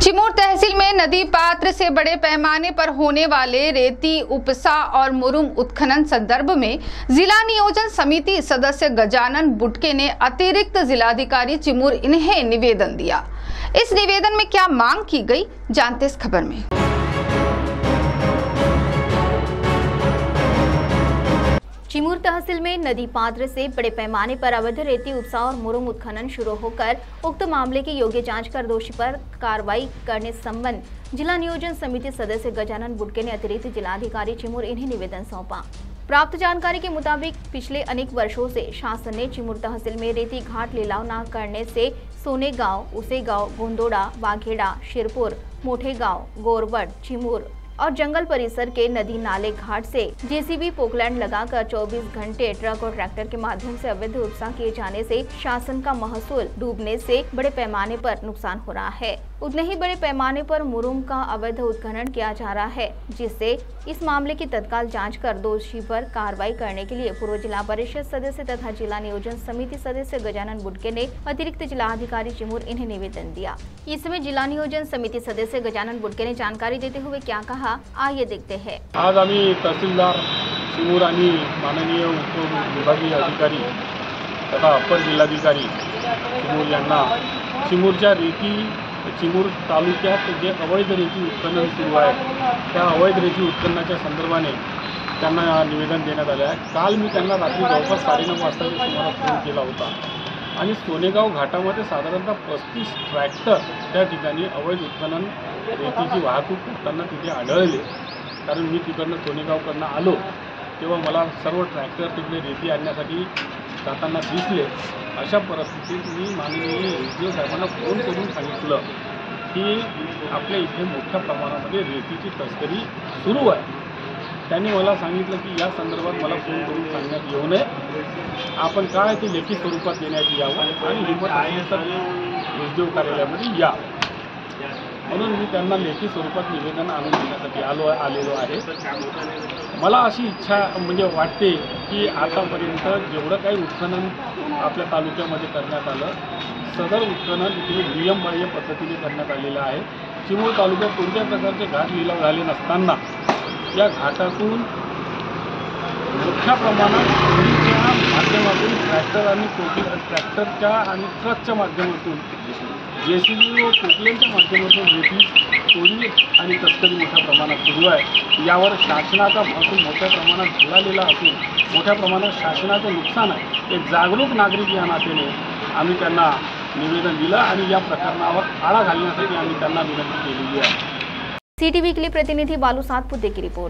चिमूर तहसील में नदी पात्र से बड़े पैमाने पर होने वाले रेती उपसा और मुरुम उत्खनन संदर्भ में जिला नियोजन समिति सदस्य गजानन बुटके ने अतिरिक्त जिलाधिकारी चिमूर इन्हें निवेदन दिया। इस निवेदन में क्या मांग की गई, जानते इस खबर में। चिमूर तहसील में नदी पात्र से बड़े पैमाने पर अवैध रेती उपसा और मुरुम उत्खनन शुरू होकर उक्त मामले की योग्य जांच कर दोषी पर कार्रवाई करने संबंध जिला नियोजन समिति सदस्य गजानन बुटके ने अतिरिक्त जिलाधिकारी चिमूर इन्हें निवेदन सौंपा। प्राप्त जानकारी के मुताबिक पिछले अनेक वर्षों से शासन ने चिमूर तहसील में रेती घाट लिलाव न करने से सोने गांव, उसे गांव, गोंदोड़ा, वाघेड़ा, शिरपुर, मोठे गांव, गोरबट, चिमूर और जंगल परिसर के नदी नाले घाट से जेसीबी पोकलैंड लगाकर 24 घंटे ट्रक और ट्रैक्टर के माध्यम से अवैध उपसा किए जाने से शासन का महसूल डूबने से बड़े पैमाने पर नुकसान हो रहा है। उतने ही बड़े पैमाने पर मुरुम का अवैध उत्खनन किया जा रहा है, जिससे इस मामले की तत्काल जांच कर दोषी पर कार्रवाई करने के लिए पूर्व जिला परिषद सदस्य तथा जिला नियोजन समिति सदस्य गजानन बुटके ने अतिरिक्त जिलाधिकारी चिमूर इन्हें निवेदन दिया। इसमें जिला नियोजन समिति सदस्य गजानन बुटके ने जानकारी देते हुए क्या कहा, आइए देखते हैं। आज आम्ही तहसीलदार चिमूर आणि माननीय उपविभागीय अधिकारी तथा अपर जिल्हाधिकारी चिमूर यांना चिमूरच्या चिमूर तालुक्यात जे अवैध रेती उत्खनन सुरू आहे त्या अवैध रेती उत्खननाच्या संदर्भाने त्यांना निवेदन देण्यात आले आहे। काल मी त्यांना रात्री जवळपास 9:30 वाजताच्या सुमारास फोन केला होता आणि सोनेगाव घाटामध्ये साधारणतः 35 ट्रॅक्टर त्या ठिकाणी अवैध उत्खनन रेतीची वाहतूक करताना तिथे आढळले। कारण मी तिकडनं सोनेगावकडनं आलो तेव्हा मला सर्व ट्रॅक्टर तिकडे रेती आणण्यासाठी जाताना दिसले। अशा परिस्थितीत मी माननीय एसडीओ साहेबांना फोन करून सांगितलं की आपल्या इथे मोठ्या प्रमाणामध्ये रेतीची तस्करी सुरू आहे। त्यांनी मला सांगितलं की या संदर्भात मला फोन करून सांगण्यात येऊ नये, आपण काय ते लेखी स्वरूपात देण्यात यावं आणि हिंमत असेल तर एसडीओ कार्यालयामध्ये या, म्हणून मी त्यांना लेखी स्वरूपात निवेदन आणून देण्यासाठी आलेलो आहे। मला अशी इच्छा वाटते की आतापर्यंत जेवढं काही उत्खनन आपल्या तालुक्यामध्ये करण्यात आलं, सदर उत्खनन हे नियमबाह्य पद्धतीने करण्यात आलेलं आहे। चिमूर तालुक्यात कोणत्या प्रकारचे घाट लिलाव झाले नसताना या घाटातून मोठ्या प्रमाणात चोरीच्या माध्यमातून ट्रॅक्टरच्या आणि ट्रकच्या माध्यमातून जेसीबी व पोकलेनच्या माध्यमातून रेती चोरी आणि तस्करी मोठ्या प्रमाणात सुरू आहे। यावर शासनाचा महसूल मोठ्या प्रमाणात बुडालेला असून मोठ्या प्रमाणात शासनाचं नुकसान आहे। एक जागरूक नागरिक या नात्याने आम्ही त्यांना निवेदन दिलं आणि या प्रकरणावर आळा घालण्यासाठी आम्ही त्यांना विनंती केलेली आहे। सिटी वीकली प्रतिनिधि बालू सातपुते की रिपोर्ट।